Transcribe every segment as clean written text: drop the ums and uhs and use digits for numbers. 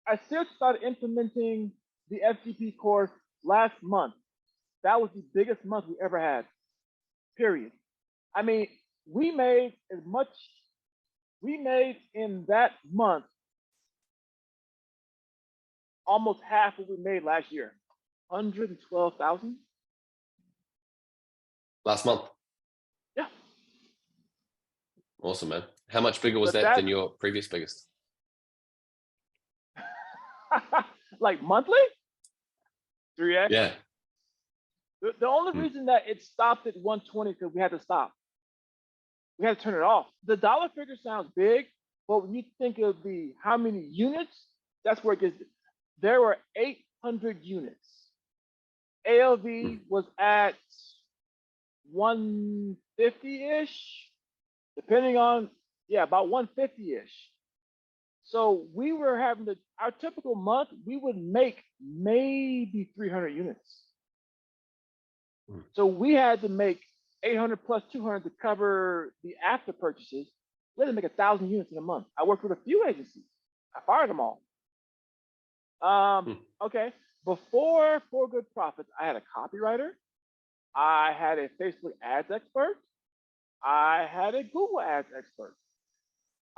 I seriously started implementing the FGP course last month. That was the biggest month we ever had. Period. I mean, we made as much we made in that month almost half what we made last year. 112,000. Last month. Yeah. Awesome, man. How much bigger was But that than your previous biggest? like monthly? 3x. Yeah. The only reason that it stopped at 120 because we had to stop. We had to turn it off. The dollar figure sounds big, but when you think of the how many units, that's where it gets. There were 800 units. ALV was at 150-ish, depending on, yeah, about 150-ish. So we were having our typical month, we would make maybe 300 units. So we had to make 800 plus 200 to cover the after purchases. We had to make 1,000 units in a month. I worked with a few agencies. I fired them all. Okay. Before For Good Profits, I had a copywriter. I had a Facebook ads expert. I had a Google ads expert.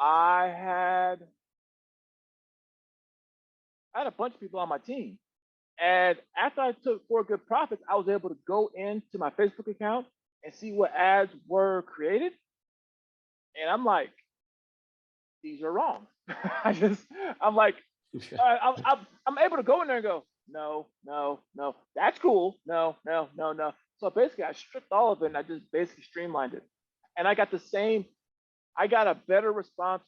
I had a bunch of people on my team. And after I took For Good Profits, I was able to go into my Facebook account and see what ads were created. And I'm like, these are wrong. I'm like, I'm able to go in there and go, no, that's cool. No. So basically I stripped all of it and I just basically streamlined it. And I got a better response.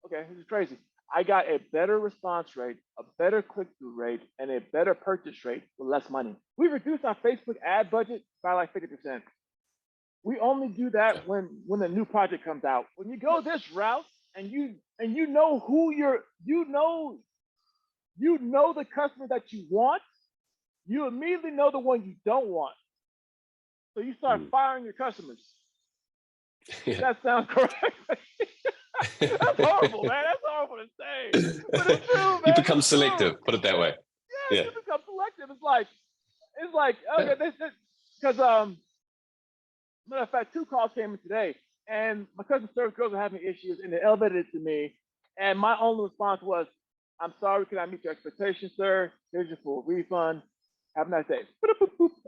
Okay, this is crazy. I got a better response rate, a better click-through rate, and a better purchase rate with less money. We reduced our Facebook ad budget by like 50%. We only do that when a new project comes out. When you go this route and you know who you know the customer that you want, you immediately know the one you don't want. So you start firing your customers. Yeah. That sounds correct. That's horrible, man. That's horrible to say. But it's true, man. You become selective, put it that way. Yeah, you become selective. It's like, okay, because matter of fact, 2 calls came in today, and my customer service girls are having issues, and they elevated it to me, and my only response was, "I'm sorry, can I meet your expectations, sir? Here's your full refund. Have a nice day."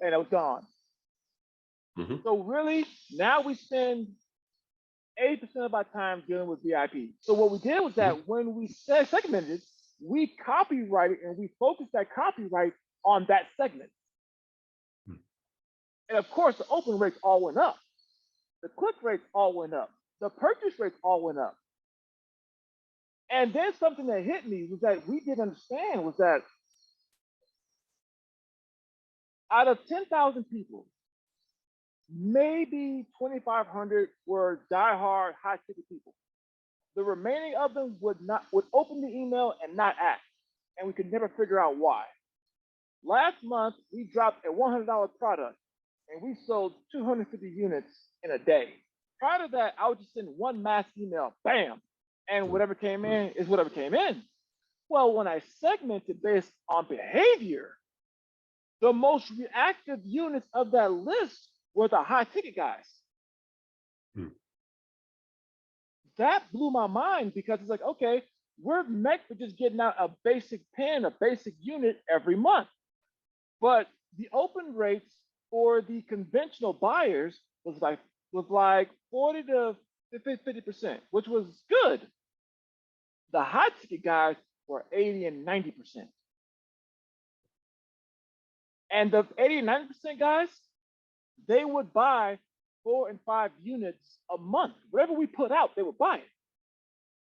And it was gone. So really, now we spend 80% of our time dealing with VIP. So what we did was that when we segmented it, we copyrighted and we focused that copyright on that segment. And of course, the open rates all went up. The click rates all went up. The purchase rates all went up. And then something that hit me was that we didn't understand was that out of 10,000 people, maybe 2,500 were diehard high-ticket people. The remaining of them would open the email and not act, and we could never figure out why. Last month, we dropped a $100 product, and we sold 250 units in a day. Prior to that, I would just send one mass email, bam, and whatever came in is whatever came in. Well, when I segmented based on behavior, the most reactive units of that list were the high ticket guys. That blew my mind because it's like, okay, we're meant for just getting out a basic pen, a basic unit every month. But the open rates for the conventional buyers was like 40 to 50%, which was good. The high ticket guys were 80 and 90%. And the 80 and 90% guys, they would buy 4 and 5 units a month. Whatever we put out, they would buy it.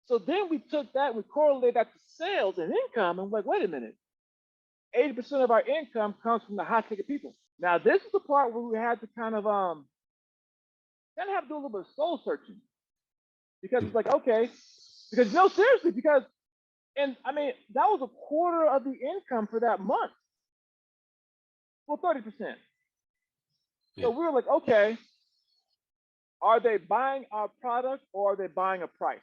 So then we took that, we correlated that to sales and income, and we're like, wait a minute. 80% of our income comes from the high ticket people. Now, this is the part where we had to kind of have to do a little bit of soul searching. Because it's like, okay, because no, seriously, because, and I mean, that was a quarter of the income for that month. Well, 30%. So we were like, okay, are they buying our product or are they buying a price?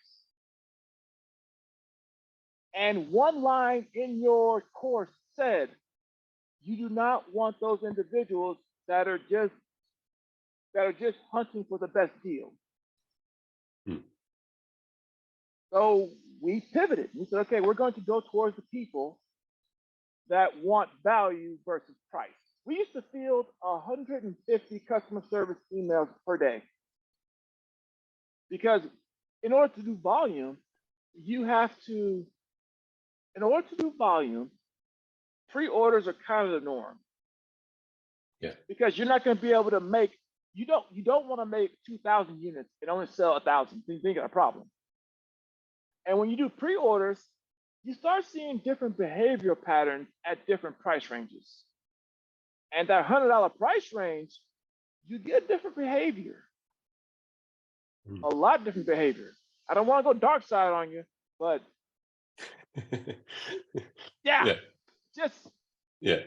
And one line in your course said, you do not want those individuals that are just hunting for the best deal. Hmm. So we pivoted. We said, okay, we're going to go towards the people that want value versus price. We used to field 150 customer service emails per day because in order to do volume, you have to, in order to do volume, pre-orders are kind of the norm. Yeah. Because you're not going to be able to make, you don't want to make 2,000 units and only sell 1,000. Then you got a problem. And when you do pre-orders, you start seeing different behavioral patterns at different price ranges. And that $100 price range, you get different behavior, a lot different behavior. I don't want to go dark side on you, but yeah, Yeah. just Yeah.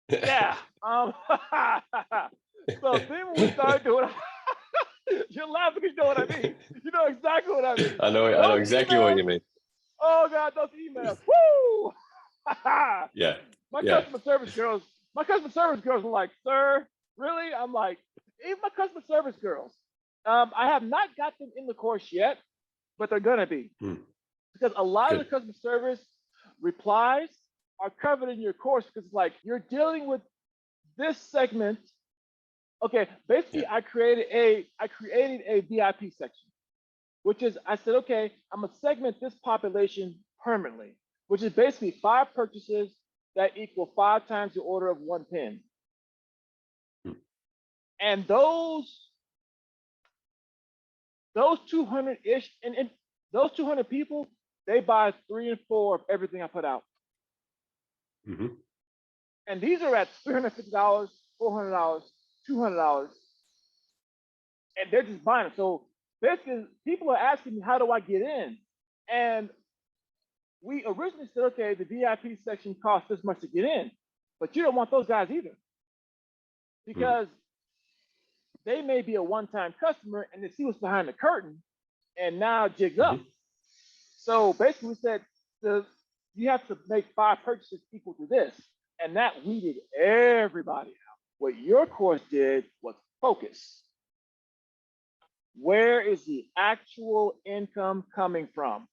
yeah. So then when we started doing, you're laughing because you know what I mean. You know exactly what I mean. I know Those exactly emails, what you mean. oh God, those emails. Woo! Yeah. My Yeah. customer service girls were like, sir, really? I'm like, even my customer service girls. I have not got them in the course yet, but they're gonna be. Hmm. Because a lot of Good. the customer service replies are covered in your course because like you're dealing with this segment. Okay, basically Yeah. I created a VIP section, which is I said, okay, I'm gonna segment this population permanently, which is basically 5 purchases that equal 5 times the order of 1 pen. Hmm. And those 200-ish, and those 200 people, they buy 3 and 4 of everything I put out. Mm-hmm. And these are at $350, $400, $200, and they're just buying it. So basically, people are asking me, how do I get in? And we originally said, okay, the VIP section costs this much to get in, but you don't want those guys either because they may be a one-time customer and they see what's behind the curtain and now jigs up. Mm-hmm. So basically, we said you have to make 5 purchases equal to this, and that weeded everybody out. What your course did was focus. Where is the actual income coming from?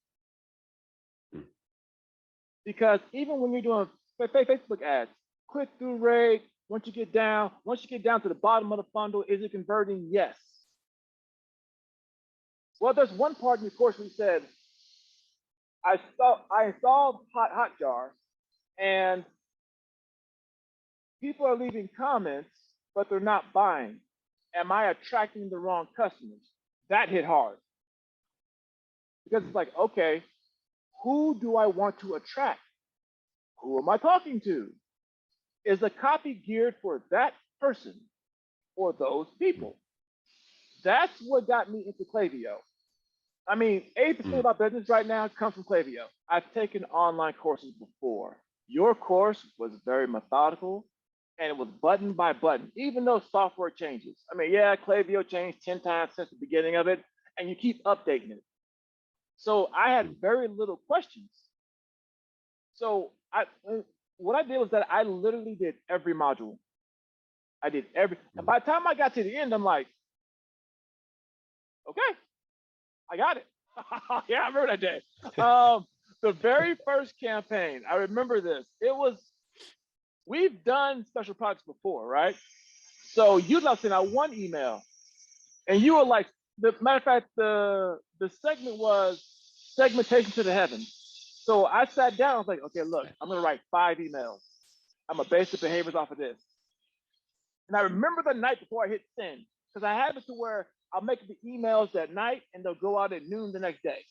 Because even when you're doing Facebook ads, click-through rate, once you get down to the bottom of the funnel, is it converting? Yes. Well, there's one part in the course we said, I installed Hotjar, and people are leaving comments, but they're not buying. Am I attracting the wrong customers? That hit hard. Because it's like, okay, who do I want to attract? Who am I talking to? Is the copy geared for that person or those people? That's what got me into Klaviyo. I mean, 80% of our business right now comes from Klaviyo. I've taken online courses before. Your course was very methodical and it was button by button, even though software changes. I mean, yeah, Klaviyo changed 10 times since the beginning of it, and you keep updating it. So I had very little questions. So what I did was that I literally did every module. I did every, and by the time I got to the end, I'm like, okay, I got it. Yeah, I remember that day. The very first campaign, I remember this. We've done special projects before, right? So you left in out one email, and you were like, the matter of fact, the segment was segmentation to the heavens. So I sat down, I was like, okay, look, I'm gonna write 5 emails. I'm gonna base the behaviors off of this. And I remember the night before I hit send, because I have it to where I'll make the emails at night and they'll go out at noon the next day.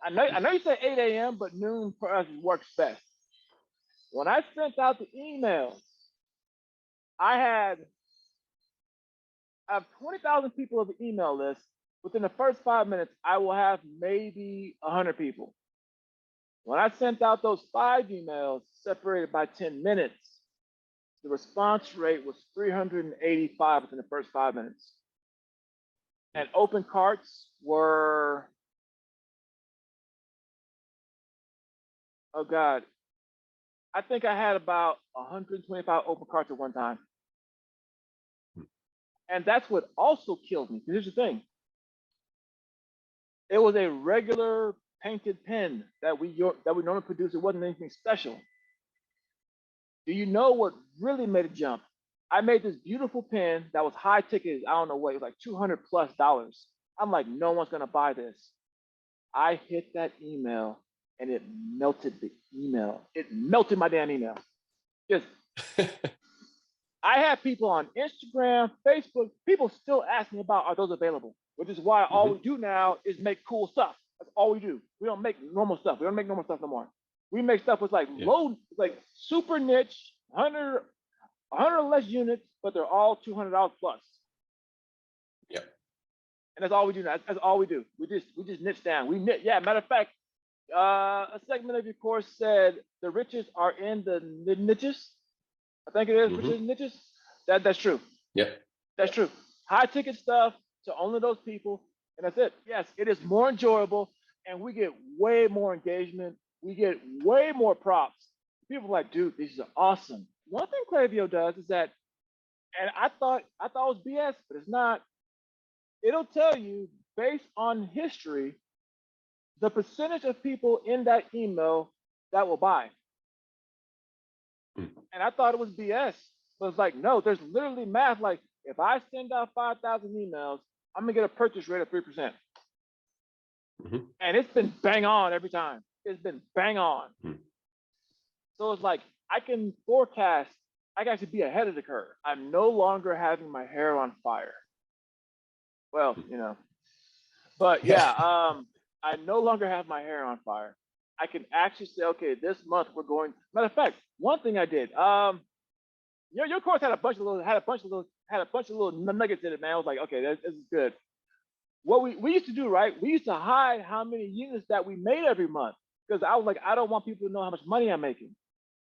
I know you said 8 a.m., but noon for us works best. When I sent out the emails, I have 20,000 people of the email list. Within the first 5 minutes, I will have maybe 100 people. When I sent out those 5 emails separated by 10 minutes, the response rate was 385 within the first 5 minutes. And open carts were Oh God, I think I had about 125 open carts at one time, and that's what also killed me. Here's the thing: it was a regular painted pen that we normally produce. It wasn't anything special. Do you know what really made it jump? I made this beautiful pen that was high ticket. I don't know what it was, like $200+. I'm like, no one's gonna buy this. I hit that email and it melted the email. It melted my damn email. Just I have people on Instagram, Facebook, people still ask me about, are those available? Which is why all we do now is make cool stuff. That's all we do. We don't make normal stuff. We don't make normal stuff no more. We make stuff with like low, like super niche, 100 or less units, but they're all $200 plus. Yeah. And that's all we do now. That's all we do. We just niche down. We niche. Yeah, matter of fact, a segment of your course said the riches are in the niches. I think it is riches and niches. That's true. Yeah. That's true. High ticket stuff to only those people, and that's it. Yes, it is more enjoyable, and we get way more engagement. We get way more props. People are like, dude, these are awesome. One thing Klaviyo does is that, and I thought it was BS, but it's not. It'll tell you based on history the percentage of people in that email that will buy. And I thought it was BS. But it's like, no, there's literally math. Like, if I send out 5,000 emails, I'm gonna get a purchase rate of 3%. And it's been bang on every time. It's been bang on. So it's like I can forecast. I can actually be ahead of the curve. I'm no longer having my hair on fire. Well, but yeah, I no longer have my hair on fire. I can actually say, okay, this month we're going. Matter of fact, one thing I did, your course had a bunch of little nuggets in it, man. I was like, okay, this is good. What we used to do, right? We used to hide how many units that we made every month because I was like, I don't want people to know how much money I'm making.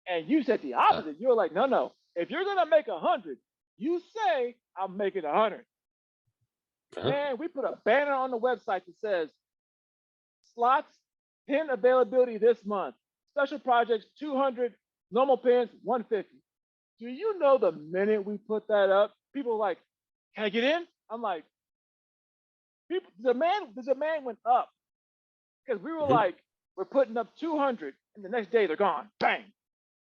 And you said the opposite. You were like, no. If you're gonna make 100, you say I'm making 100. Man, we put a banner on the website that says slots, pen availability this month. Special projects, 200, normal pens, 150. Do you know the minute we put that up, people are like, can I get in? I'm like, the demand went up because we were like, we're putting up 200 and the next day they're gone. Bang. And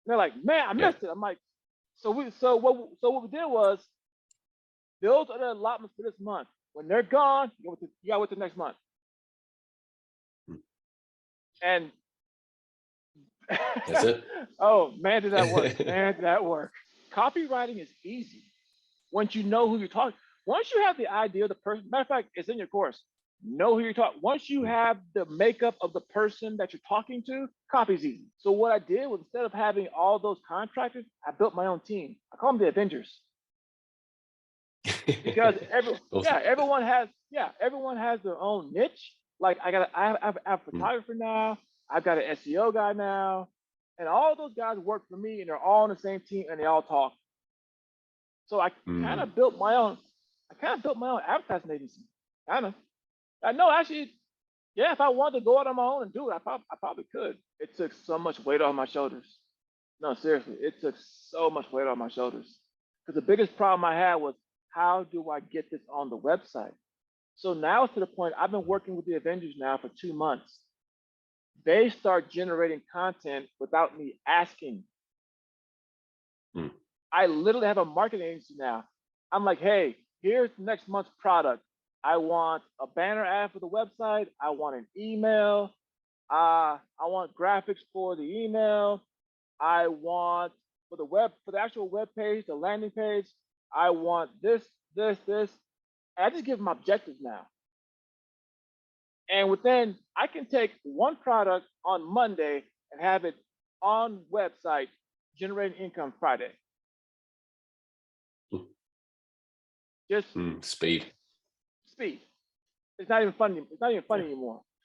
they're like, man, I missed it. I'm like, so what we did was, those are the allotments for this month. When they're gone, you got with the next month. And that's it. Oh man, did that work? Man, did that work? Copywriting is easy once you know who you're talking. Once you have the idea of the person, matter of fact, it's in your course. Know who you're talking. Once you have the makeup of the person that you're talking to, copy's easy. So what I did was, instead of having all those contractors, I built my own team. I call them the Avengers. Because everyone has their own niche. Like I have a photographer now, I've got an SEO guy now, and all those guys work for me, and they're all on the same team, and they all talk. So I kind of built my own. Advertising agency. I know, actually, yeah. If I wanted to go out on my own and do it, I probably could. It took so much weight off my shoulders. No, seriously, it took so much weight off my shoulders. Because the biggest problem I had was, how do I get this on the website? So now it's to the point, I've been working with the Avengers now for 2 months. They start generating content without me asking. I literally have a marketing agency now. I'm like, hey, here's next month's product. I want a banner ad for the website. I want an email. I want graphics for the email. I want for the actual web page, the landing page, I want this. And I just give them objectives now. And within, I can take one product on Monday and have it on website generating income Friday. Just speed. It's not even funny. It's not even funny anymore.